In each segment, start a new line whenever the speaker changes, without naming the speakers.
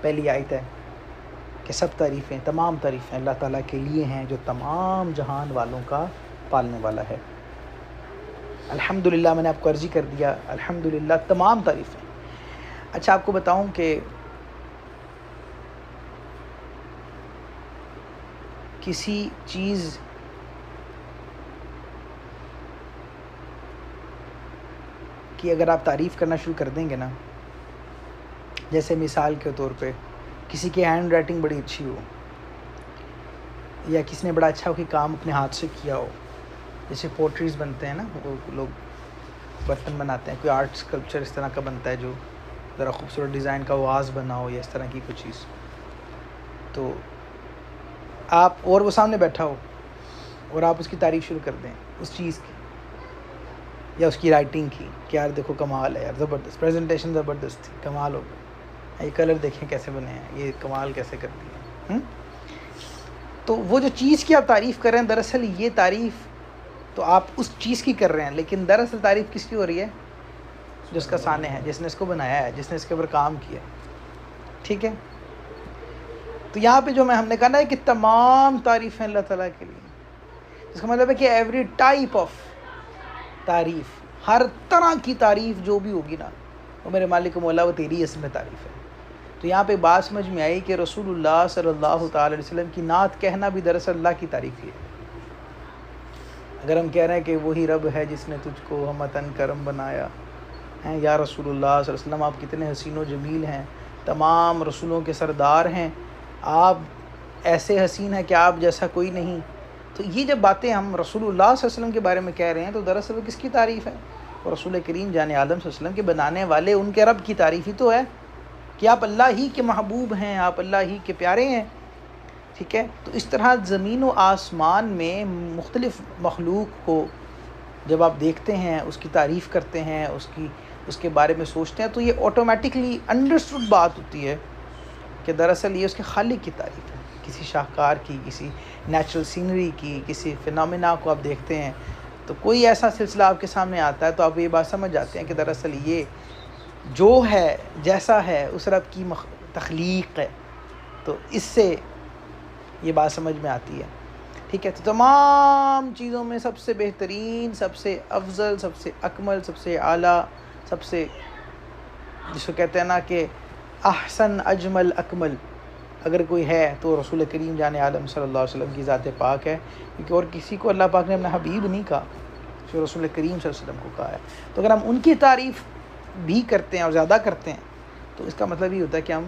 پہلی آیت ہے کہ سب تعریفیں، تمام تعریفیں اللہ تعالیٰ کے لیے ہیں جو تمام جہان والوں کا پالنے والا ہے۔ الحمدللہ، میں نے آپ کو عرضی کر دیا، الحمدللہ تمام تعریفیں۔ اچھا آپ کو بتاؤں کہ کسی چیز کی اگر آپ تعریف کرنا شروع کر دیں گے نا، جیسے مثال کے طور پہ کسی کی ہینڈ رائٹنگ بڑی اچھی ہو، یا کسی نے بڑا اچھا کوئی کام اپنے ہاتھ سے کیا ہو، جیسے پوٹریز بنتے ہیں نا، وہ لوگ برتن بناتے ہیں، کوئی آرٹ اسکلپچر اس طرح کا بنتا ہے جو ذرا خوبصورت ڈیزائن کا واز بنا ہو یا اس طرح کی کوئی چیز، تو آپ اور وہ سامنے بیٹھا ہو اور آپ اس کی تعریف شروع کر دیں اس چیز کی یا اس کی رائٹنگ کی کہ یار دیکھو کمال ہے، یار زبردست پریزنٹیشن، زبردست تھی، کمال ہو گیا، یہ کلر دیکھیں کیسے بنے ہیں، یہ کمال کیسے کر دیا۔ تو وہ جو چیز کی آپ تعریف کر رہے ہیں، دراصل یہ تعریف تو آپ اس چیز کی کر رہے ہیں، لیکن دراصل تعریف کس کی ہو رہی ہے؟ جو اس کا صانع ہے، جس نے اس کو بنایا ہے، جس نے اس کے اوپر کام کیا ہے، ٹھیک ہے؟ تو یہاں پہ جو ہم نے کہا نا کہ تمام تعریفیں اللہ تعالیٰ کے لیے، اس کا مطلب ہے کہ ایوری ٹائپ آف تعریف، ہر طرح کی تعریف جو بھی ہوگی نا، وہ میرے مالک و مولا وہ تیری اسم تعریف ہے۔ تو یہاں پہ بات سمجھ میں آئی کہ رسول اللہ صلی اللہ تعالی علیہ وسلم کی نعت کہنا بھی دراصل اللہ کی تعریف ہی ہے۔ اگر ہم کہہ رہے ہیں کہ وہی رب ہے جس نے تجھ کو ہمتن کرم بنایا ہیں، یا رسول اللہ صلی اللہ علیہ وسلم آپ کتنے حسین و جمیل ہیں، تمام رسولوں کے سردار ہیں، آپ ایسے حسین ہیں کہ آپ جیسا کوئی نہیں۔ تو یہ جب باتیں ہم رسول اللہ صلی اللہ علیہ وسلم کے بارے میں کہہ رہے ہیں تو دراصل وہ کس کی تعریف ہے؟ اور رسول کریم جان عالم صلی اللہ علیہ وسلم کے بنانے والے ان کے رب کی تعریف ہی تو ہے کہ آپ اللہ ہی کے محبوب ہیں، آپ اللہ ہی کے پیارے ہیں، ٹھیک ہے؟ تو اس طرح زمین و آسمان میں مختلف مخلوق کو جب آپ دیکھتے ہیں، اس کی تعریف کرتے ہیں، اس کے بارے میں سوچتے ہیں، تو یہ آٹومیٹکلی انڈرسٹوڈ بات ہوتی ہے کہ دراصل یہ اس کے خالق کی تعریف ہے۔ کسی شاہکار کی، کسی نیچرل سینری کی، کسی فنامنا کو آپ دیکھتے ہیں تو کوئی ایسا سلسلہ آپ کے سامنے آتا ہے تو آپ یہ بات سمجھ جاتے ہیں کہ دراصل یہ جو ہے، جیسا ہے، اس رب کی تخلیق ہے۔ تو اس سے یہ بات سمجھ میں آتی ہے، ٹھیک ہے؟ تو تمام چیزوں میں سب سے بہترین، سب سے افضل، سب سے اکمل، سب سے اعلیٰ، سب سے جس کو کہتے ہیں نا کہ احسن، اجمل، اکمل اگر کوئی ہے تو رسول کریم جان عالم صلی اللہ علیہ وسلم کی ذات پاک ہے، کیونکہ اور کسی کو اللہ پاک نے اپنا حبیب نہیں کہا، جو رسول کریم صلی اللہ علیہ وسلم کو کہا ہے۔ تو اگر ہم ان کی تعریف بھی کرتے ہیں اور زیادہ کرتے ہیں تو اس کا مطلب یہ ہوتا ہے کہ ہم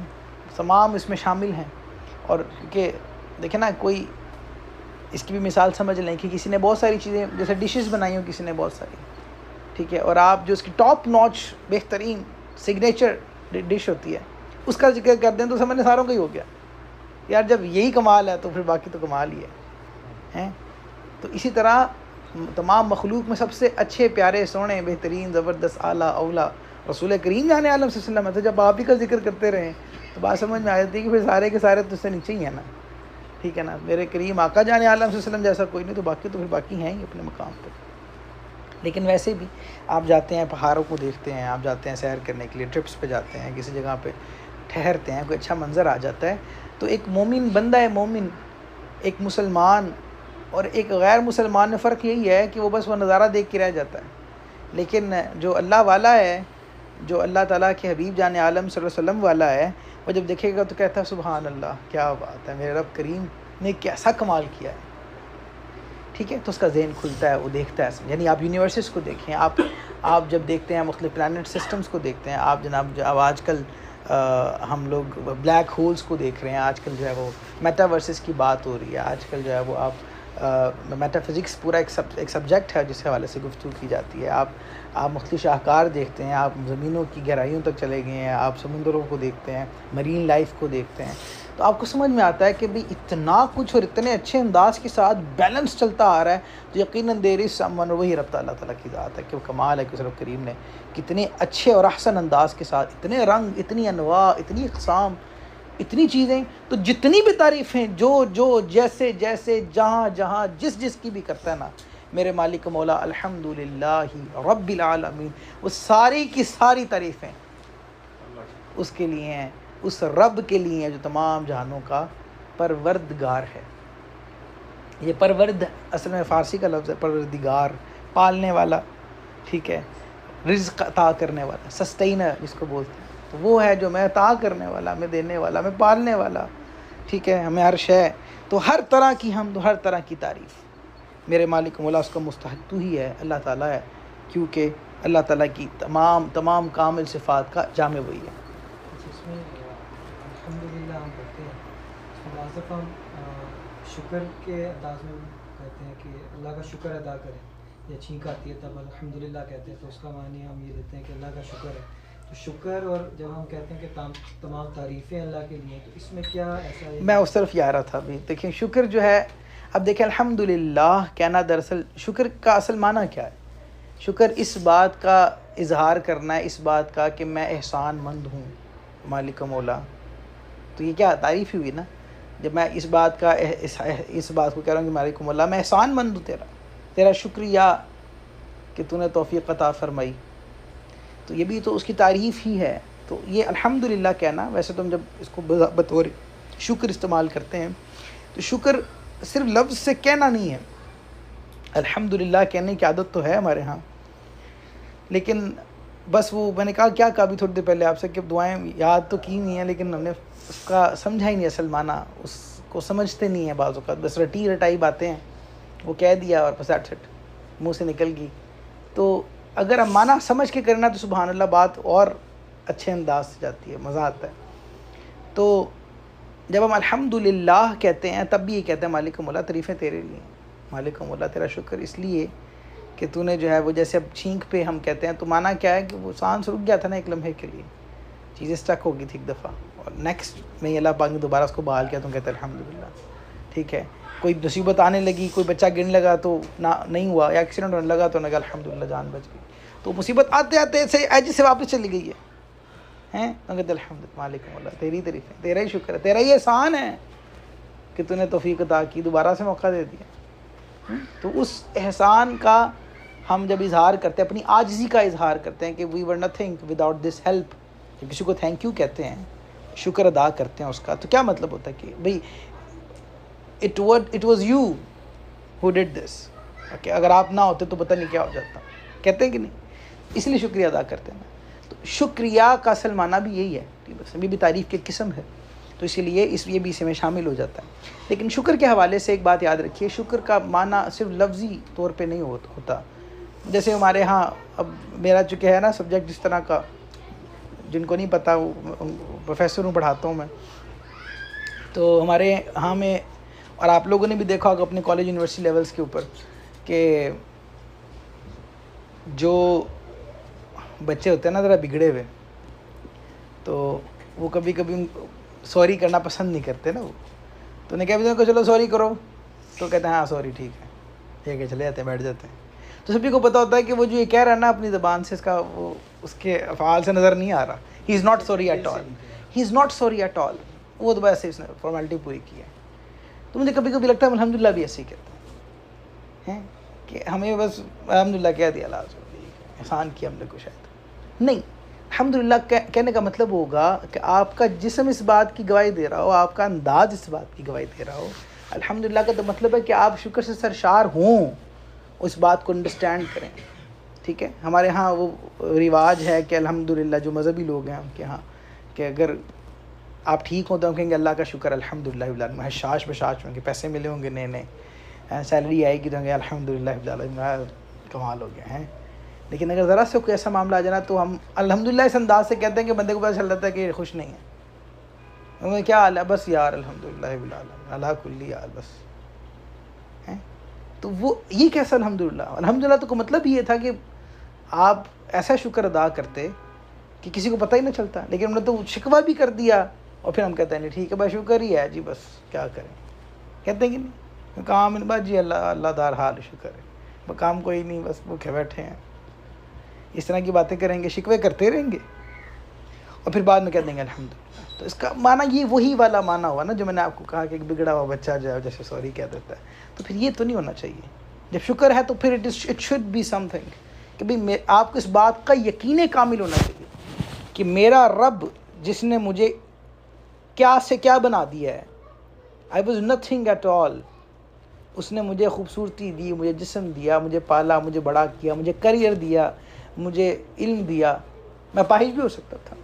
تمام اس میں شامل ہیں۔ اور کیونکہ دیکھیں نا، کوئی اس کی بھی مثال سمجھ لیں کہ کسی نے بہت ساری چیزیں جیسے ڈشز بنائی ہوں، کسی نے بہت ساری، ٹھیک ہے، اور آپ جو اس کی ٹاپ نوچ بہترین سگنیچر ڈش ہوتی ہے اس کا ذکر کر دیں تو سمجھنے ساروں کا ہی ہو گیا یار، جب یہی کمال ہے تو پھر باقی تو کمال ہی ہے۔ تو اسی طرح تمام مخلوق میں سب سے اچھے، پیارے، سونے، بہترین، زبردست، اعلیٰ، اولا رسول کریم جان عالم صلی اللہ علیہ وسلم ہے۔ تو جب آپ ہی کا ذکر کرتے رہیں تو بات سمجھ میں آ جاتی ہے کہ پھر سارے کے سارے تو اس سے نیچے ہی ہیں نا، ٹھیک ہے نا؟ میرے کریم آقا جان عالم صلی اللہ علیہ وسلم جیسا کوئی نہیں، تو باقی تو پھر باقی ہیں ہی اپنے مقام پہ۔ لیکن ویسے بھی آپ جاتے ہیں، پہاڑوں کو دیکھتے ہیں، آپ جاتے ہیں سیر کرنے کے لیے، ٹرپس پہ جاتے ہیں، کسی جگہ پہ ٹھہرتے ہیں، کوئی اچھا منظر آ جاتا ہے تو ایک مومن بندہ ہے، مومن، ایک مسلمان اور ایک غیر مسلمان میں فرق یہی ہے کہ وہ بس وہ نظارہ دیکھ کے رہ جاتا ہے، لیکن جو اللہ والا ہے، جو اللہ تعالیٰ کے حبیب جان عالم صلی اللہ علیہ وسلم والا ہے، وہ جب دیکھے گا تو کہتا ہے سبحان اللہ، کیا بات ہے، میرے رب کریم نے کیسا کمال کیا ہے، ٹھیک ہے؟ تو اس کا ذہن کھلتا ہے، وہ دیکھتا ہے۔ یعنی آپ یونیورسز کو دیکھیں، آپ جب دیکھتے ہیں مختلف پلانٹ سسٹمز کو دیکھتے ہیں، آپ جناب اب آج کل ہم لوگ بلیک ہولز کو دیکھ رہے ہیں، آج کل جو ہے وہ میٹاورسز کی بات ہو رہی ہے، آج کل جو ہے وہ آپ میٹا فزکس پورا ایک سبجیکٹ ہے جس حوالے سے گفتگو کی جاتی ہے۔ آپ مختلف شاہکار دیکھتے ہیں، آپ زمینوں کی گہرائیوں تک چلے گئے ہیں، آپ سمندروں کو دیکھتے ہیں، مرین لائف کو دیکھتے ہیں، تو آپ کو سمجھ میں آتا ہے کہ بھئی اتنا کچھ اور اتنے اچھے انداز کے ساتھ بیلنس چلتا آ رہا ہے، تو یقیناً دیر از سم ون، وہی رب اللہ تعالیٰ کی ذات ہے کہ وہ کمال ہے کہ اس رب کریم نے کتنے اچھے اور احسن انداز کے ساتھ اتنے رنگ، اتنی انواع، اتنی اقسام، اتنی چیزیں، تو جتنی بھی تعریفیں جو جیسے جہاں جہاں جس کی بھی کرتا ہے نا میرے مالک مولا الحمدللہ رب العالمین، وہ ساری کی ساری تعریفیں اس کے لیے ہیں اس رب کے لیے جو تمام جہانوں کا پروردگار ہے. یہ پرورد اصل میں فارسی کا لفظ ہے، پروردگار، پالنے والا، ٹھیک ہے، رزق عطا کرنے والا، سسٹینر جس کو بولتے ہیں. تو وہ ہے جو میں عطا کرنے والا، میں دینے والا، میں پالنے والا، ٹھیک ہے، ہمیں ہر شے. تو ہر طرح کی حمد، ہر طرح کی تعریف میرے مالک مولا اس کا مستحق تو ہی ہے، اللہ تعالیٰ ہے، کیونکہ اللہ تعالیٰ کی تمام کامل صفات کا جامع وہی ہے.
اس میں الحمدللہ ہم پڑھتے ہیں، اس میں بعض دفعہ ہم شکر کے انداز میں کہتے ہیں کہ اللہ کا شکر ادا کریں، یا چھینک آتی ہے تب الحمدللہ کہتے ہیں، تو اس کا معنی ہم یہ دیتے ہیں کہ اللہ کا شکر ہے. تو شکر، اور جب ہم کہتے ہیں کہ تمام تعریفیں اللہ کے لیے، تو اس میں کیا ایسا ہے؟
میں اس طرف ہی آ رہا تھا ابھی. دیکھیں شکر جو ہے، اب دیکھیں الحمدللہ کہنا دراصل شکر کا اصل معنی کیا ہے؟ شکر اس بات کا اظہار کرنا ہے، اس بات کا کہ میں احسان مند ہوں مالک مولا. تو یہ کیا تعریف ہی ہوئی نا، جب میں اس بات کا اس بات کو کہہ رہا ہوں کہ مالک مولا میں احسان مند ہوں تیرا شکریہ کہ تو نے توفیق عطا فرمائی. تو یہ بھی تو اس کی تعریف ہی ہے. تو یہ الحمدللہ کہنا، ویسے تو ہم جب اس کو بطور شکر استعمال کرتے ہیں تو شکر صرف لفظ سے کہنا نہیں ہے. الحمدللہ کہنے کی عادت تو ہے ہمارے ہاں، لیکن بس وہ میں نے کیا بھی تھوڑی دیر پہلے آپ سے کہ دعائیں یاد تو کی نہیں ہیں، لیکن ہم نے اس کا سمجھا ہی نہیں اصل معنی، اس کو سمجھتے نہیں ہیں بعض اوقات، بس رٹائی باتیں ہیں، وہ کہہ دیا اور بس منہ سے نکل گئی. تو اگر ہم معنی سمجھ کے کرنا تو سبحان اللہ بات اور اچھے انداز سے جاتی ہے، مزہ آتا ہے. تو جب ہم الحمدللہ کہتے ہیں تب بھی یہ کہتے ہیں مالک مولا تعریفیں تیرے لیے، مالک مولا تیرا شکر اس لیے کہ تو نے جو ہے وہ جیسے اب چھینک پہ ہم کہتے ہیں تو معنی کیا ہے کہ وہ سانس رک گیا تھا نا ایک لمحے کے لیے، چیزیں اسٹک ہو گئی تھی ایک دفعہ، اور نیکسٹ میں اللہ پاک نے دوبارہ اس کو بحال کیا تو کہتے ہیں الحمدللہ. ٹھیک ہے، کوئی مصیبت آنے لگی، کوئی بچہ گرنے لگا تو نہیں ہوا، یا ایکسیڈنٹ ہونے لگا تو نے کہا الحمدللہ جان بچ گئی. تو مصیبت آتے ایسے ایج سے واپس چلی گئی ہے تو کہتے الحمدللہ مالک مولا تیری تعریفیں، تیرا ہی شکر ہے، تیرا ہی احسان ہے کہ تو نے توفیق عطا کی، دوبارہ سے موقع دے دیا. تو اس احسان کا ہم جب اظہار کرتے ہیں، اپنی عاجزی کا اظہار کرتے ہیں کہ وی ور نتھنگ وداؤٹ دس ہیلپ، جب کسی کو تھینک یو کہتے ہیں، شکر ادا کرتے ہیں اس کا، تو کیا مطلب ہوتا ہے کہ بھئی اٹ واز یو ہو ڈڈ دس، اگر آپ نہ ہوتے تو پتہ نہیں کیا ہو جاتا، کہتے ہیں کہ نہیں، اس لیے شکریہ ادا کرتے ہیں. تو شکریہ کا اصل معنی بھی یہی ہے، بس ابھی بھی تعریف کی قسم ہے، تو اسی لیے یہ بھی اس میں شامل ہو جاتا ہے. لیکن شکر کے حوالے سے ایک بات یاد رکھیے، شکر کا معنی صرف لفظی طور پہ نہیں ہوتا. جیسے ہمارے ہاں، اب میرا چونکہ ہے نا سبجیکٹ اس طرح کا، جن کو نہیں پتہ وہ پروفیسر ہوں، پڑھاتا ہوں میں، تو ہمارے ہاں میں، اور آپ لوگوں نے بھی دیکھا ہوگا اپنے کالج یونیورسٹی لیولز کے اوپر، کہ جو بچے ہوتے ہیں نا ذرا بگڑے ہوئے، تو وہ کبھی سوری کرنا پسند نہیں کرتے نا، وہ تو انہیں کہتے ہیں کہ چلو سوری کرو، تو کہتے ہیں ہاں سوری ٹھیک ہے، یہ کہ چلے جاتے ہیں، بیٹھ جاتے ہیں. تو سبھی کو پتہ ہوتا ہے کہ وہ جو یہ کہہ رہا ہے نا اپنی زبان سے، اس کا وہ اس کے افعال سے نظر نہیں آ رہا. He is not sorry at all, he is not sorry at all, وہ تو ویسے اس نے فارمیلٹی پوری کی ہے. تو مجھے کبھی لگتا ہے الحمدللہ بھی ایسے ہی کہتے ہیں کہ ہمیں بس الحمدللہ کہہ دیا، احسان کیا ہم نے کو شاید نہیں. الحمدللہ کہنے کا مطلب ہوگا کہ آپ کا جسم اس بات کی گواہی دے رہا ہو، آپ کا انداز اس بات کی گواہی دے رہا ہو. الحمدللہ کا تو مطلب ہے کہ آپ شکر سے سرشار ہوں، اس بات کو انڈرسٹینڈ کریں. ٹھیک ہے، ہمارے ہاں وہ رواج ہے کہ الحمدللہ جو مذہبی لوگ ہیں ان کے ہاں، کہ اگر آپ ٹھیک ہوں تو ہم کہیں گے اللہ کا شکر الحمدللہ، حشاش بشاش ہوں گے، پیسے ملے ہوں گے نئے، سیلری آئے گی تو ہوں گے الحمدللہ کمال ہو گیا ہے. لیکن اگر ذرا سے کوئی ایسا معاملہ آ جانا تو ہم الحمدللہ اس انداز سے کہتے ہیں کہ بندے کو پتہ چل جاتا ہے کہ یہ خوش نہیں ہے. انہیں کیا حال ہے؟ بس یار الحمدللہ اللہ کلی حال بس. تو وہ یہ کیسا الحمدللہ تو کو مطلب یہ تھا کہ آپ ایسا شکر ادا کرتے کہ کسی کو پتہ ہی نہ چلتا. لیکن انہوں نے تو شکوہ بھی کر دیا، اور پھر ہم کہتے ہیں نہیں ٹھیک ہے بھائی شکر ہی ہے جی، بس کیا کریں، کہتے ہیں کہ نہیں کام بس جی اللہ دار حال شکر ہے، کام کوئی نہیں، بس بھوکے بیٹھے ہیں. اس طرح کی باتیں کریں گے، شکوے کرتے رہیں گے، اور پھر بعد میں کہہ دیں گے الحمدللہ. تو اس کا معنی یہ وہی والا معنی ہوا نا جو میں نے آپ کو کہا کہ ایک بگڑا ہوا بچہ جو ہے جیسے سوری کہہ دیتا ہے. تو پھر یہ تو نہیں ہونا چاہیے. جب شکر ہے تو پھر اٹ شوڈ بی سم تھنگ کہ بھئی آپ کو اس بات کا یقین کامل ہونا چاہیے کہ میرا رب جس نے مجھے کیا سے کیا بنا دیا ہے. I was nothing at all. اس نے مجھے خوبصورتی دی، مجھے جسم دیا، مجھے پالا، مجھے بڑا کیا، مجھے کریئر دیا، مجھے علم دیا. میں پاہج بھی ہو سکتا تھا،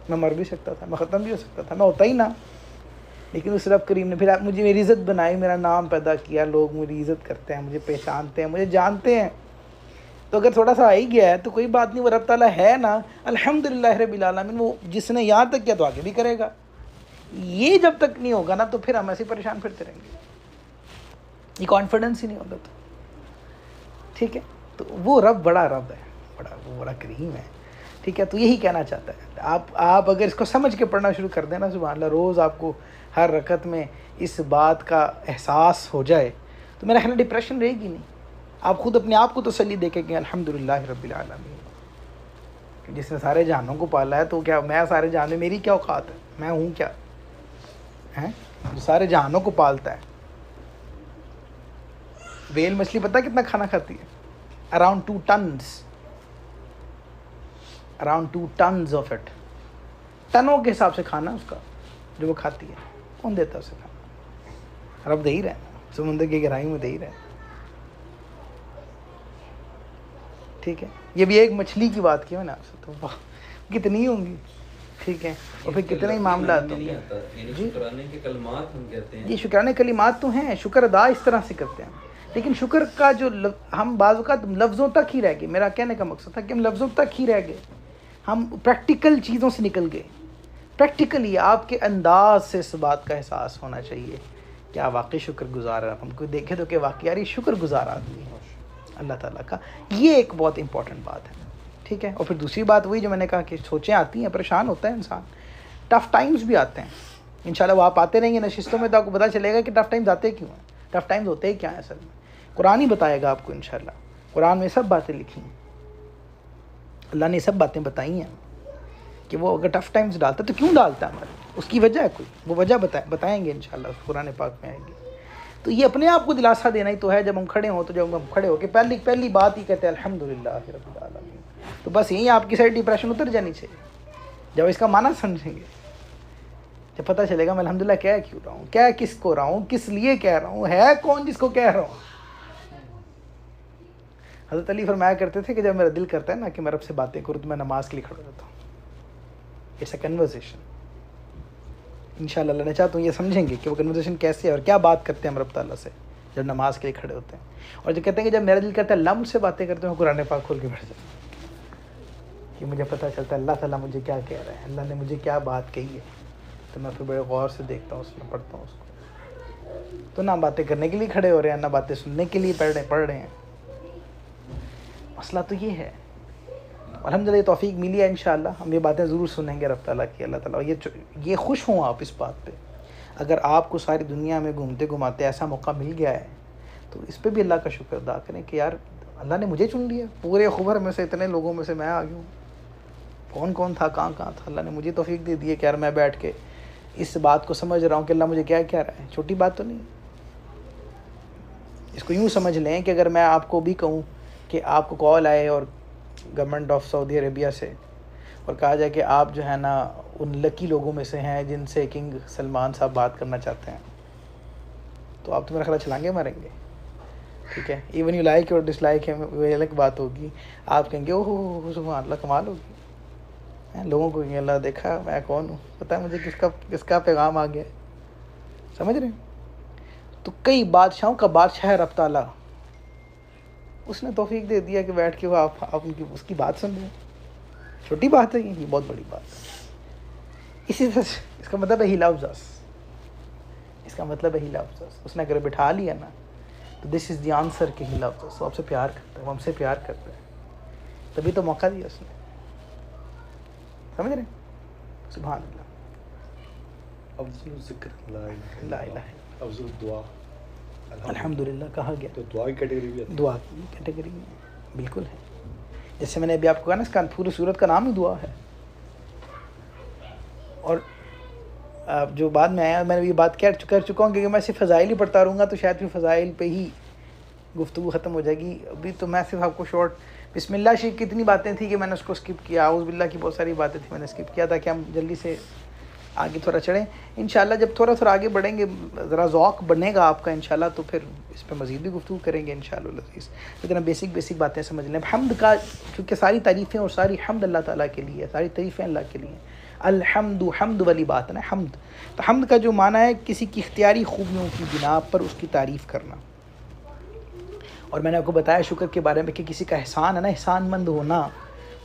میں مر بھی سکتا تھا، میں ختم بھی ہو سکتا تھا، میں ہوتا ہی نہ. لیکن اس رب کریم نے پھر مجھے میری عزت بنائی، میرا نام پیدا کیا، لوگ میری عزت کرتے ہیں، مجھے پہچانتے ہیں، مجھے جانتے ہیں. تو اگر تھوڑا سا آ ہی گیا ہے تو کوئی بات نہیں، وہ رب تعالیٰ ہے نا. الحمدللہ رب العالمین. وہ جس نے یہاں تک کیا تو آگے بھی کرے گا. یہ جب تک نہیں ہوگا نا تو پھر ہم ایسے پریشان پھرتے رہیں گے. یہ کانفیڈنس ہی نہیں ہوگا تو ٹھیک ہے. تو وہ رب بڑا رب ہے، وہ بڑا کریم ہے. ٹھیک ہے. تو یہی کہنا چاہتا ہے. آپ اگر اس کو سمجھ کے پڑھنا شروع کر دیں نا، سبحان اللہ، روز آپ کو ہر رکعت میں اس بات کا احساس ہو جائے تو میرا خیال ڈپریشن رہے گی نہیں. آپ خود اپنے آپ کو تسلی دے کے کہ الحمدللہ رب العالمین، جس نے سارے جہانوں کو پالا ہے. تو کیا میں سارے جہان میں میری کیا اوقات ہے؟ میں ہوں کیا ہیں جو سارے جہانوں کو پالتا ہے. ویل مچھلی پتہ کتنا کھانا کھاتی ہے؟ Around 2 tons of it. ٹنوں کے حساب سے کھانا اس کا جو وہ کھاتی ہے. کون دیتا ہے اسے کھانا؟ رب دے ہی رہے ہیں، سمندر کی گہرائی میں دے ہی رہے ہیں. ٹھیک ہے. یہ بھی ایک مچھلی کی بات کی میں نے آپ سے، تو کتنی ہوں گی. ٹھیک ہے. اور پھر کتنے ہی معاملات ہوں گے. جی
شکرانے کے کلمات ہم کہتے ہیں.
یہ شکرانے کلمات تو ہیں، شکر ادا اس طرح سے کرتے ہیں. لیکن شکر کا جو ہم بعض اوقات لفظوں تک ہی رہ گئے. میرا کہنے کا مقصد تھا کہ ہم لفظوں تک ہی رہ گئے، ہم پریکٹیکل چیزوں سے نکل گئے. پریکٹیکلی آپ کے انداز سے اس بات کا احساس ہونا چاہیے کہ آپ واقعی شکر گزار ہیں. ہم کو دیکھے تو کہ واقعی یار یہ شکر گزار آدمی ہے اللہ تعالیٰ کا. یہ ایک بہت امپورٹنٹ بات ہے. ٹھیک ہے. اور پھر دوسری بات وہی جو میں نے کہا کہ سوچیں آتی ہیں، پریشان ہوتا ہے انسان، ٹف ٹائمز بھی آتے ہیں. انشاءاللہ وہ آپ آتے رہیں گے نشستوں میں تو آپ کو پتہ چلے گا کہ ٹف ٹائمز آتے کیوں ہیں، ٹف ٹائمز ہوتے ہی کیا ہیں. اصل میں قرآن ہی بتائے گا آپ کو انشاءاللہ. قرآن میں سب باتیں لکھی ہیں، اللہ نے سب باتیں بتائی ہیں کہ وہ اگر ٹف ٹائمز ڈالتا ہے تو کیوں ڈالتا ہے ہمارے. اس کی وجہ ہے کوئی، وہ وجہ بتائیں گے انشاءاللہ، قرآن پاک میں آئے گی. تو یہ اپنے آپ کو دلاسا دینا ہی تو ہے. جب ہم کھڑے ہوں تو جب ہم کھڑے ہو کے پہلی بات ہی کہتے ہیں الحمدللہ رب العالمین. تو بس یہیں آپ کی سائڈ ڈپریشن اتر جانی چاہیے. جب اس کا معنی سمجھیں گے، جب پتہ چلے گا میں الحمدللہ کہہ کیوں رہا ہوں، کیا کس کو رہا ہوں، کس لیے کہہ رہا ہوں، ہے کون جس کو کہہ رہا ہوں. حضرت علی فرمایا کرتے تھے کہ جب میرا دل کرتا ہے نا کہ میں رب سے باتیں کروں تو میں نماز کے لیے کھڑا رہتا ہوں. It's a conversation. انشاءاللہ اللہ نے چاہا تو یہ سمجھیں گے کہ وہ کنورسیشن کیسے ہے اور کیا بات کرتے ہیں ہم رب تعالیٰ سے جب نماز کے لیے کھڑے ہوتے ہیں. اور جو کہتے ہیں کہ جب میرا دل کرتا ہے اللہ مجھ سے باتیں کرتے ہیں، قرآن پاک کھول کے بیٹھ جاتا ہوں کہ مجھے پتہ چلتا ہے اللہ تعالیٰ مجھے کیا کہہ رہا ہے، اللہ نے مجھے کیا بات کہی ہے. تو میں پھر بڑے غور سے دیکھتا ہوں، اس میں پڑھتا ہوں اس کو. تو نہ باتیں کرنے کے لیے کھڑے ہو رہے ہیں، نہ باتیں سننے کے لیے پڑھ رہے ہیں. مسئلہ تو یہ ہے. الحمدللہ توفیق ملی ہے انشاءاللہ. ہم یہ باتیں ضرور سنیں گے رب تعالیٰ کی. اللہ تعالیٰ یہ خوش ہوں آپ اس بات پہ. اگر آپ کو ساری دنیا میں گھومتے گھماتے ایسا موقع مل گیا ہے تو اس پہ بھی اللہ کا شکر ادا کریں کہ یار اللہ نے مجھے چن لیا. پورے خبر میں سے اتنے لوگوں میں سے میں آ گیا ہوں. کون کون تھا، کہاں تھا. اللہ نے مجھے توفیق دے دی ہے کہ یار میں بیٹھ کے اس بات کو سمجھ رہا ہوں کہ اللہ مجھے کیا کہہ رہا ہے. چھوٹی بات تو نہیں. اس کو یوں سمجھ لیں کہ اگر میں آپ کو بھی کہوں کہ آپ کو کال آئے اور گورنمنٹ آف سعودی عربیہ سے اور کہا جائے کہ آپ جو ہے نا ان لکی لوگوں میں سے ہیں جن سے کنگ سلمان صاحب بات کرنا چاہتے ہیں، تو آپ تو میرا خیال چھلانگے ماریں گے. ٹھیک ہے. ایون یو لائک اور ڈس لائک ہے وہ الگ بات ہوگی. آپ کہیں گے اوہ سبحان اللہ کمال ہوگی. لوگوں کو کہیں اللہ دیکھا میں کون ہوں، پتہ ہے مجھے کس کا پیغام آ گیا. سمجھ رہے ہیں. تو کئی بادشاہوں کا بادشاہ ہے رب تعالیٰ، اس نے توفیق دے دیا کہ بیٹھ کے وہ آپ اس کی بات سن رہے ہیں. چھوٹی بات ہے یہ بہت بڑی بات ہے. اسی طرح اس کا مطلب ہے ہی لوز اس. اس کا مطلب ہے ہی لوز اس. اس نے اگر بٹھا لیا نا تو دس از دی آنسر کہ ہی لوز اس. وہ آپ سے پیار کرتا ہے، وہ ہم سے پیار کرتا ہے. تبھی تو موقع دیا اس نے. سمجھ رہے ہیں. سبحان اللہ.
افضل ذکر لا
لا الہ الا
افضل دعا
الحمدللہ کہا گیا.
تو دعا کی کیٹیگری بھی ہے.
دعا کی کیٹیگری میں بالکل ہے. جیسے میں نے ابھی آپ کو کہا نا اس کا پوری صورت کا نام ہی دعا ہے. اور جو بعد میں آیا میں نے یہ بات کر چکا ہوں کہ میں صرف فضائل ہی پڑھتا رہوں گا تو شاید پھر فضائل پہ ہی گفتگو ختم ہو جائے گی. ابھی تو میں صرف آپ کو شارٹ بسم اللہ شریف کی اتنی باتیں تھیں کہ میں نے اس کو اسکپ کیا. اعوذ باللہ کی بہت ساری باتیں تھیں میں نے اسکپ کیا تاکہ ہم جلدی سے آگے تھوڑا چڑھیں انشاءاللہ. جب تھوڑا تھوڑا آگے بڑھیں گے ذرا ذوق بنے گا آپ کا انشاءاللہ, تو پھر اس پہ مزید بھی گفتگو کریں گے انشاءاللہ العزیز. لیکن بیسک باتیں سمجھ لیں. حمد کا کیونکہ ساری تعریفیں اور ساری حمد اللہ تعالیٰ کے لیے, ساری تعریفیں اللہ کے لیے. الحمد, حمد والی بات ہے نا حمد. تو حمد کا جو معنی ہے کسی کی اختیاری خوبیوں کی بنا پر اس کی تعریف کرنا. اور میں نے آپ کو بتایا شکر کے بارے میں کہ کسی کا احسان ہے نا, احسان مند ہونا,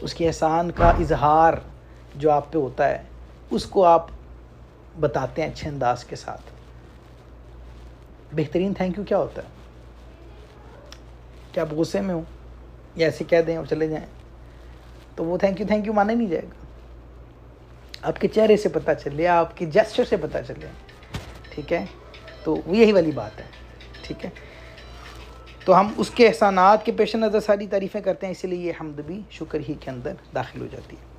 اس کے احسان کا اظہار جو آپ پہ ہوتا ہے اس کو آپ بتاتے ہیں اچھے انداز کے ساتھ. بہترین تھینک یو کیا ہوتا ہے؟ کہ آپ غصے میں ہوں یا ایسے کہہ دیں اور چلے جائیں, تو وہ تھینک یو مانا نہیں جائے گا. آپ کے چہرے سے پتہ چلے, آپ کے جیسچر سے پتہ چلے, ٹھیک ہے. تو وہ یہی والی بات ہے, ٹھیک ہے. تو ہم اس کے احسانات کے پیش نظر ساری تعریفیں کرتے ہیں, اسی لیے یہ حمد بھی شکر ہی کے اندر داخل ہو جاتی ہے.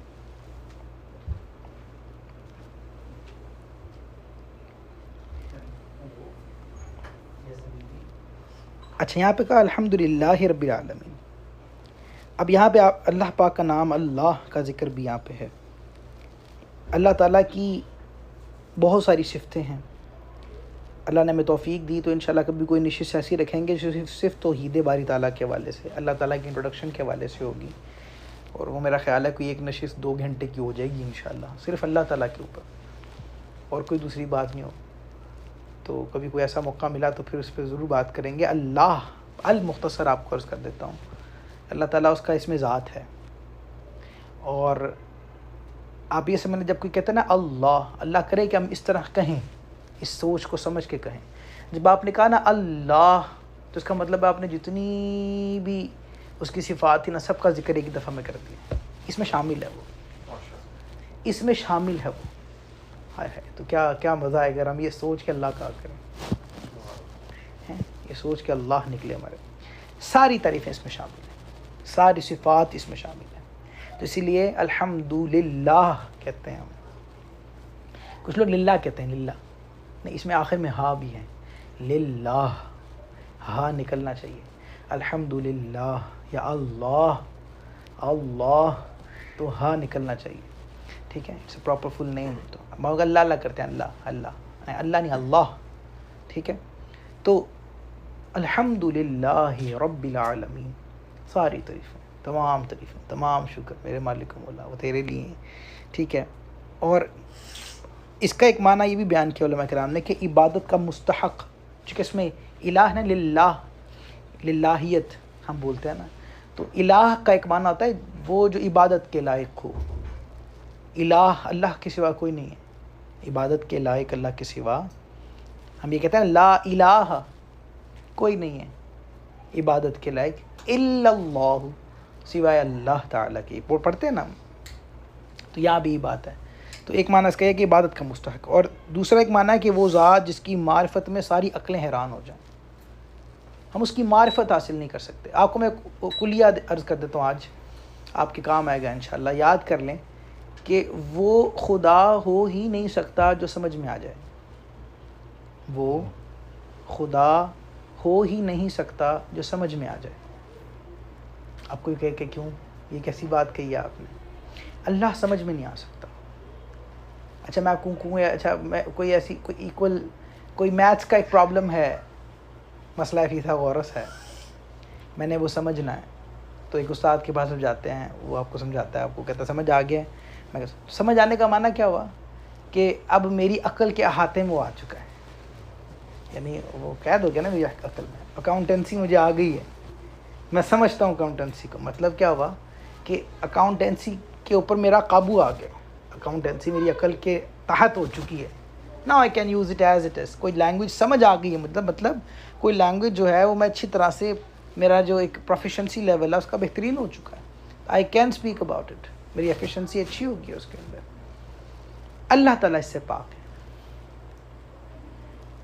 اچھا, یہاں پہ کہا الحمدللہ رب العالمین. اب یہاں پہ اللہ پاک کا نام اللہ کا ذکر بھی یہاں پہ ہے. اللہ تعالیٰ کی بہت ساری صفتیں ہیں. اللہ نے ہمیں توفیق دی تو انشاءاللہ کبھی کوئی نشست ایسی رکھیں گے جو صرف توحید باری تعالیٰ کے حوالے سے, اللہ تعالیٰ کی انٹروڈکشن کے حوالے سے ہوگی. اور وہ میرا خیال ہے کوئی ایک نشست 2 گھنٹے کی ہو جائے گی انشاءاللہ, صرف اللہ تعالیٰ کے اوپر, اور کوئی دوسری بات نہیں ہو. تو کبھی کوئی ایسا موقع ملا تو پھر اس پہ ضرور بات کریں گے. اللہ المختصر آپ کو عرض کر دیتا ہوں, اللہ تعالیٰ اس کا اسم ذات ہے. اور آپ یہ سمجھیں جب کوئی کہتا ہے نا اللہ کرے کہ ہم اس طرح کہیں, اس سوچ کو سمجھ کے کہیں. جب آپ نے کہا نا اللہ, تو اس کا مطلب آپ نے جتنی بھی اس کی صفات تھی نا سب کا ذکر ایک دفعہ میں کر دیا. اس میں شامل ہے وہ, اس میں شامل ہے وہ. ہائے ہائے, تو کیا مزہ آئے اگر ہم یہ سوچ کے اللہ کہا کریں, یہ سوچ کے اللہ نکلے ہمارے. ساری تعریفیں اس میں شامل ہیں, ساری صفات اس میں شامل ہیں. تو اسی لیے الحمدللہ کہتے ہیں ہم. کچھ لوگ للہ کہتے ہیں, للہ نہیں, اس میں آخر میں ہا بھی ہے. للہ ہا نکلنا چاہیے. الحمدللہ یا اللہ, اللہ تو ہا نکلنا چاہیے, ٹھیک ہے. اٹس اے پراپر فل نیم. تو ہم اللہ کرتے ہیں, اللہ نہیں اللہ, ٹھیک ہے. تو الحمدللہ رب العالمین, ساری تعریفیں, تمام تعریفیں, تمام شکر میرے مالک و مولا وہ تیرے لیے ہیں, ٹھیک ہے. اور اس کا ایک معنی یہ بھی بیان کیا علماء کرام نے کہ عبادت کا مستحق, چونکہ اس میں الہ نے للہ, للہیت ہم بولتے ہیں نا, تو الہ کا ایک معنی ہوتا ہے وہ جو عبادت کے لائق ہو. الہ اللہ کے سوا کوئی نہیں ہے, عبادت کے لائق اللہ کے سوا. ہم یہ کہتے ہیں لا الہ, کوئی نہیں ہے عبادت کے لائق الا اللہ, سوائے اللہ تعالیٰ کی. پڑھتے ہیں نا, تو یہاں بھی بات ہے. تو ایک معنی اس کا ہے کہ عبادت کا مستحق, اور دوسرا ایک معنی ہے کہ وہ ذات جس کی معرفت میں ساری عقلیں حیران ہو جائیں. ہم اس کی معرفت حاصل نہیں کر سکتے. آپ کو میں کلیہ عرض کر دیتا ہوں, آج آپ کے کام آئے گا انشاءاللہ. یاد کر لیں کہ وہ خدا ہو ہی نہیں سکتا جو سمجھ میں آ جائے. وہ خدا ہو ہی نہیں سکتا جو سمجھ میں آ جائے. آپ کو کہے کہ کیوں, یہ کیسی بات کہی ہے آپ نے؟ اللہ سمجھ میں نہیں آ سکتا. اچھا میں آپ کو کہوں, اچھا میں کوئی ایسی کوئی ایکول کوئی میتھس کا ایک پرابلم ہے, مسئلہ فیثاغورس ہے, میں نے وہ سمجھنا ہے. تو ایک استاد کے پاس جاتے ہیں, وہ آپ کو سمجھاتا ہے, آپ کو کہتا ہے سمجھ آ گیا. میں سمجھ آنے کا معنی کیا ہوا کہ اب میری عقل کے احاطے میں وہ آ چکا ہے. یعنی وہ قید ہو گیا نا میری عقل میں, اکاؤنٹنسی مجھے آ گئی ہے, میں سمجھتا ہوں اکاؤنٹنسی کو. مطلب کیا ہوا کہ اکاؤنٹنسی کے اوپر میرا قابو آ گیا, اکاؤنٹنسی میری عقل کے تحت ہو چکی ہے. Now I can use it as it is. کوئی لینگویج سمجھ آ گئی ہے, مطلب کوئی لینگویج جو ہے وہ میں اچھی طرح سے, میرا جو ایک پروفیشنسی لیول ہے اس کا بہترین ہو چکا ہے. I can speak about it, میری ایفیشنسی اچھی ہوگی اس کے اندر. اللہ تعالیٰ اس سے پاک ہے,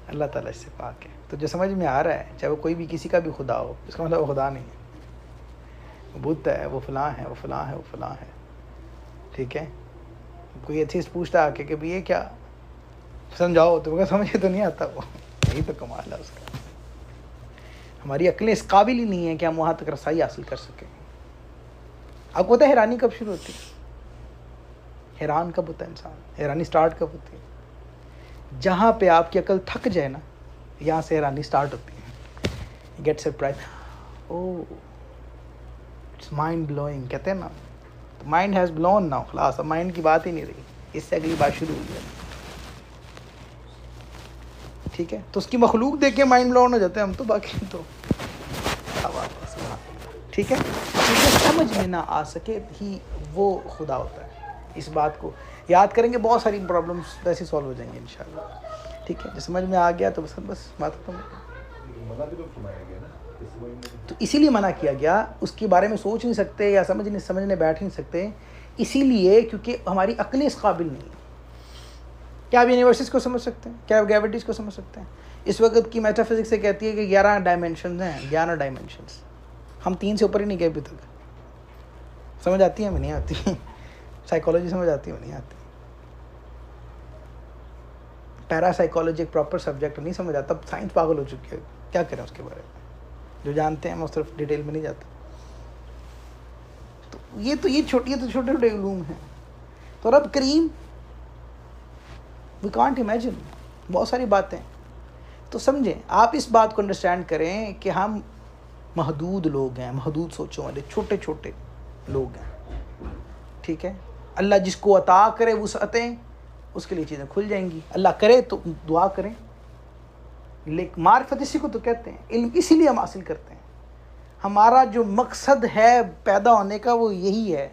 اللہ تعالیٰ اس سے پاک ہے. تو جو سمجھ میں آ رہا ہے, چاہے وہ کوئی بھی کسی کا بھی خدا ہو, اس کا مطلب وہ خدا نہیں ہے, وہ بت ہے, وہ فلاں ہے, وہ فلاں ہے, وہ فلاں ہے, ٹھیک ہے. کوئی ایتھیسٹ پوچھتا آ کے کہ یہ کیا سمجھاؤ, تو سمجھے تو نہیں آتا. وہ یہی تو کمال ہے اس کا. ہماری عقلیں اس قابل ہی نہیں ہیں کہ ہم وہاں تک رسائی حاصل کر سکیں. آپ کو پتہ ہے حیرانی کب شروع ہوتی ہے؟ حیران کب ہوتا ہے انسان؟ حیرانی سٹارٹ کب ہوتی ہے؟ جہاں پہ آپ کی عقل تھک جائے نا، یہاں سے حیرانی سٹارٹ ہوتی ہے. Get surprise, oh it's mind blowing کہتے ہیں نا. مائنڈ ہیز بلون نا، خلاص اب مائنڈ کی بات ہی نہیں رہی، اس سے اگلی بات شروع ہوئی ہے. ٹھیک ہے، تو اس کی مخلوق دیکھ کے مائنڈ بلون ہو جاتے ہیں ہم تو، باقی تو ٹھیک ہے. کیونکہ سمجھ میں نہ آ سکے ہی وہ خدا ہوتا ہے. اس بات کو یاد کریں گے، بہت ساری پرابلمس ویسے سالو ہو جائیں گے انشاءاللہ. ٹھیک ہے، جو سمجھ میں آ گیا تو بس بات ختم.
منع بھی تو فرمایا گیا نا،
تو اسی لیے منع کیا گیا، اس کے بارے میں سوچ نہیں سکتے یا سمجھنے بیٹھ نہیں سکتے، اسی لیے کیونکہ ہماری عقلیں اس قابل نہیں ہیں. کیا آپ یونیورسز کو سمجھ سکتے ہیں؟ کیا آپ گریویٹیز کو سمجھ سکتے ہیں؟ اس وقت کی میٹا فزکس سے کہتی ہے کہ 11 ڈائمینشنز ہیں، 11 ڈائمینشنز. ہم 3 سے اوپر ہی نہیں گئے ابھی تک. سمجھ آتی ہے؟ ہمیں نہیں آتی. سائیکالوجی سمجھ آتی ہے؟ ہمیں نہیں آتی. پیرا سائیکالوجی ایک پراپر سبجیکٹ نہیں سمجھ آتا، اب سائنس پاگل ہو چکی ہے. کیا کریں اس کے بارے میں؟ جو جانتے ہیں میں اس طرف ڈیٹیل میں نہیں جاتا. تو یہ چھوٹے علوم ہیں. تو رب کریم وی کانٹ امیجن بہت ساری باتیں. تو سمجھیں، آپ اس بات کو انڈرسٹینڈ کریں کہ ہم محدود لوگ ہیں، محدود سوچوں والے چھوٹے لوگ ہیں. ٹھیک ہے، اللہ جس کو عطا کرے وسعتیں، اس کے لیے چیزیں کھل جائیں گی. اللہ کرے تو دعا کریں. لیکن معرفت اسی کو تو کہتے ہیں، علم اسی لیے ہم حاصل کرتے ہیں. ہمارا جو مقصد ہے پیدا ہونے کا وہ یہی ہے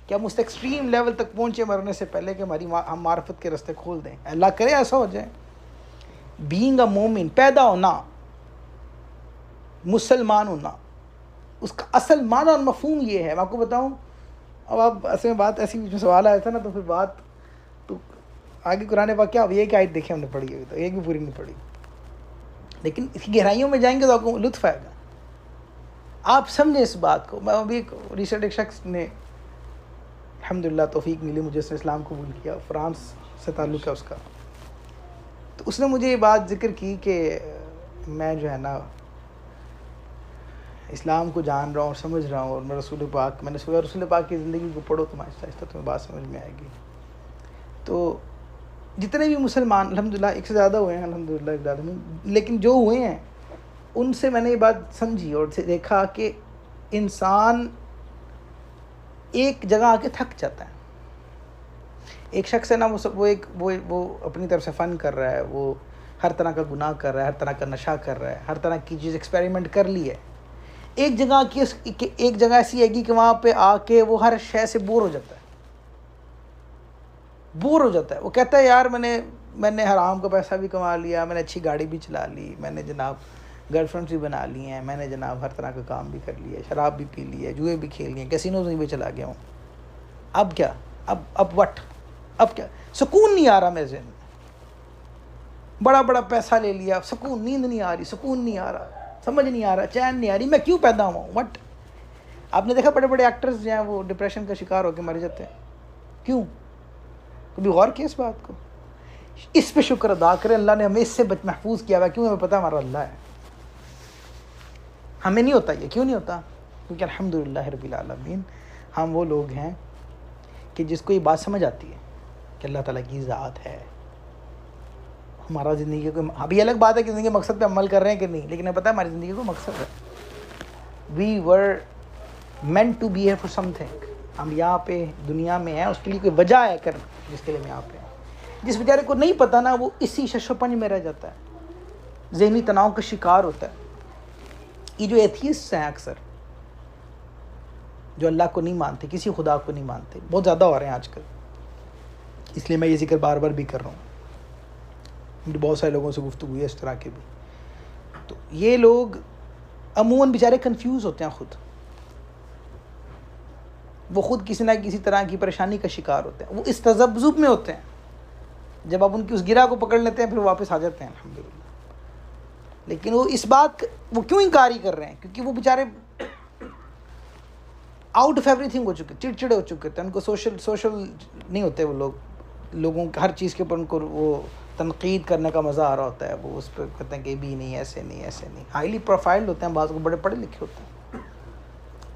کہ ہم اس ایکسٹریم لیول تک پہنچے مرنے سے پہلے کہ ہم معرفت کے راستے کھول دیں. اللہ کرے ایسا ہو جائے. بینگ اے مومن، پیدا ہونا، مسلمان ہونا، اس کا اصل معنی اور مفہوم یہ ہے. میں آپ کو بتاؤں، اب آپ ایسے میں بات ایسی جو سوال آیا تھا نا، تو پھر بات تو آگے قرآن پاک کیا، اب یہ کہ آیت دیکھیں ہم نے پڑھی ہے، تو ایک بھی پوری نہیں پڑھی، لیکن اس کی گہرائیوں میں جائیں گے تو آپ کو لطف آئے گا. آپ سمجھیں اس بات کو. میں ابھی ریسنٹ ایک شخص نے الحمدللہ توفیق ملی مجھے، اس نے اسلام قبول کیا، فرانس سے تعلق ہے اس کا. تو اس نے مجھے یہ بات ذکر کی کہ میں جو ہے نا اسلام کو جان رہا ہوں اور سمجھ رہا ہوں، اور میں میں نے سوچا رسول پاک کی زندگی کو پڑھو تو آہستہ آہستہ تمہیں بات سمجھ میں آئے گی. تو جتنے بھی مسلمان الحمدللہ، ایک سے زیادہ ہوئے ہیں الحمدللہ رب العالمین، لیکن جو ہوئے ہیں ان سے میں نے یہ بات سمجھی اور دیکھا کہ انسان ایک جگہ آ کے تھک جاتا ہے. ایک شخص ہے نا، وہ اپنی طرف سے فن کر رہا ہے، وہ ہر طرح کا گناہ کر رہا ہے، ہر طرح کا نشہ کر رہا ہے، ہر طرح کی چیز ایکسپیریمنٹ کر لی ہے. ایک جگہ ایسی آئے گی کہ وہاں پہ آ کے وہ ہر شے سے بور ہو جاتا ہے. وہ کہتا ہے یار میں نے حرام کا پیسہ بھی کما لیا، میں نے اچھی گاڑی بھی چلا لی، میں نے جناب گرل فرینڈس بھی بنا لی ہیں، میں نے جناب ہر طرح کا کام بھی کر لیا ہے، شراب بھی پی لی ہے، جوئے بھی کھیل لیے ہیں، کیسینوز میں بھی چلا گیا ہوں. اب کیا؟ اب کیا؟ سکون نہیں آ رہا میرے ذہن میں. بڑا پیسہ لے لیا، سکون، نیند نہیں آ رہی، سکون نہیں آ رہا، سمجھ نہیں آ رہا، چین نہیں آ رہی، میں کیوں پیدا ہوا ہوں؟ وٹ؟ آپ نے دیکھا بڑے ایکٹرز جو ہیں وہ ڈپریشن کا شکار ہو کے مر جاتے ہیں. کیوں؟ کبھی غور کیا اس بات کو؟ اس پہ شکر ادا کریں، اللہ نے ہمیں اس سے محفوظ کیا ہوا ہے. کیوں؟ ہمیں پتہ ہمارا اللہ ہے. ہمیں نہیں ہوتا یہ. کیوں نہیں ہوتا؟ کیونکہ الحمدللہ رب العالمین ہم وہ لوگ ہیں کہ جس کو یہ بات سمجھ آتی ہے کہ اللہ تعالیٰ کی ذات ہے. ہمارا زندگی کو، ابھی الگ بات ہے کہ زندگی مقصد پہ عمل کر رہے ہیں کہ نہیں، لیکن ہمیں پتہ ہے ہماری زندگی کو مقصد ہے. وی ور meant to be here for something. ہم یہاں پہ دنیا میں ہیں، اس کے لیے کوئی وجہ ہے کرنا جس کے لیے ہم یہاں پہ ہیں. جس بیچارے کو نہیں پتہ نا، وہ اسی شش و پنج میں رہ جاتا ہے، ذہنی تناؤ کا شکار ہوتا ہے. یہ جو ایتھیسٹ ہیں اکثر، جو اللہ کو نہیں مانتے، کسی خدا کو نہیں مانتے، بہت زیادہ ہو رہے ہیں آج کل، اس لیے میں یہ ذکر بار بھی کر رہا ہوں. مجھے بہت سارے لوگوں سے گفتگو ہوئی ہے اس طرح کے بھی. تو یہ لوگ عموماً بیچارے کنفیوز ہوتے ہیں، وہ خود کسی نہ کسی طرح کی پریشانی کا شکار ہوتے ہیں، وہ اس تذبذب میں ہوتے ہیں. جب آپ ان کی اس گرہ کو پکڑ لیتے ہیں پھر وہ واپس آ جاتے ہیں الحمدللہ. لیکن وہ اس بات وہ کیوں انکاری کر رہے ہیں؟ کیونکہ وہ بیچارے آؤٹ آف ایوری تھنگ ہو چکے، چڑچڑے ہو چکے تھے. ان کو سوشل نہیں ہوتے وہ لوگوں ہر چیز کے اوپر ان کو وہ تنقید کرنے کا مزہ آ رہا ہوتا ہے. وہ اس پہ کہتے ہیں کہ بھی نہیں، ایسے نہیں. ہائیلی پروفائلڈ ہوتے ہیں، بعض کو بڑے پڑھے لکھے ہوتے ہیں.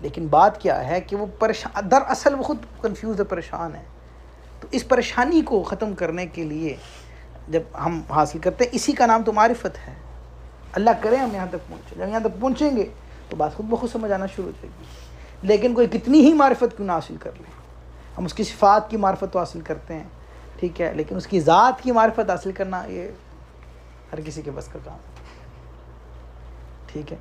لیکن بات کیا ہے کہ وہ پریشان، دراصل وہ خود کنفیوز ہے، پریشان ہے تو اس پریشانی کو ختم کرنے کے لیے جب ہم حاصل کرتے ہیں، اسی کا نام تو معرفت ہے. اللہ کرے ہم یہاں تک پہنچیں. جب یہاں تک پہنچیں گے تو بات خود بخود سمجھ آنا شروع ہو جائے گی. لیکن کوئی کتنی ہی معرفت کیوں نہ حاصل کر لیں، ہم اس کی صفات کی معرفت تو حاصل کرتے ہیں، ٹھیک ہے، لیکن اس کی ذات کی معرفت حاصل کرنا یہ ہر کسی کے بس کا کام ہے. ٹھیک ہے،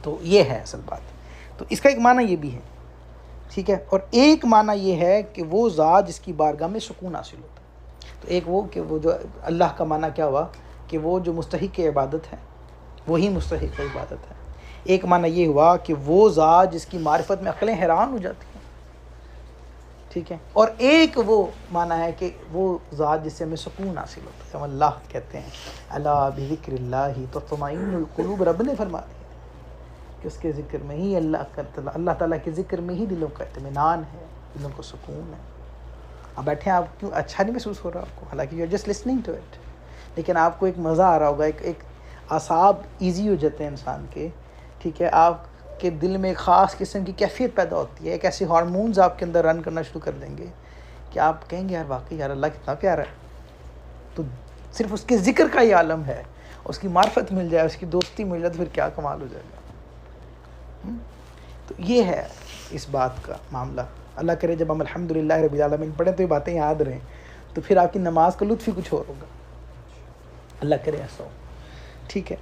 تو یہ ہے اصل بات. تو اس کا ایک معنی یہ بھی ہے، ٹھیک ہے. اور ایک معنی یہ ہے کہ وہ ذات جس کی بارگاہ میں سکون حاصل ہوتا ہے. تو ایک وہ کہ وہ جو اللہ کا معنی کیا ہوا کہ وہ جو مستحق عبادت ہے وہی مستحق عبادت ہے. ایک معنی یہ ہوا کہ وہ ذات جس کی معرفت میں عقلیں حیران ہو جاتی ہیں، ٹھیک ہے. اور ایک وہ معنی ہے کہ وہ ذات جس سے ہمیں سکون حاصل ہوتا ہے. ہم اللہ کہتے ہیں الا بذکر اللہ تطمئن القلوب. رب نے فرما دیا کہ اس کے ذکر میں ہی اللہ تعالیٰ کے ذکر میں ہی دلوں کا اطمینان ہے، دلوں کو سکون ہے. اب بیٹھے آپ کیوں اچھا نہیں محسوس ہو رہا آپ کو؟ حالانکہ you just listening to it, لیکن آپ کو ایک مزہ آ رہا ہوگا، ایک اعصاب ایزی ہو جاتے ہیں انسان کے، ٹھیک ہے. آپ کے دل میں ایک خاص قسم کی کیفیت پیدا ہوتی ہے، ایک ایسے ہارمونز آپ کے اندر رن کرنا شروع کر دیں گے کہ آپ کہیں گے یار واقعی یار اللہ کتنا پیارا ہے. تو صرف اس کے ذکر کا ہی عالم ہے، اس کی معرفت مل جائے، اس کی دوستی مل جائے تو پھر کیا کمال ہو جائے گا. تو یہ ہے اس بات کا معاملہ. اللہ کرے جب ہم الحمدللہ رب العالمین پڑھیں تو یہ باتیں یاد رہیں، تو پھر آپ کی نماز کا لطف ہی کچھ اور ہوگا. اللہ کرے ایسا ہو. ٹھیک ہے.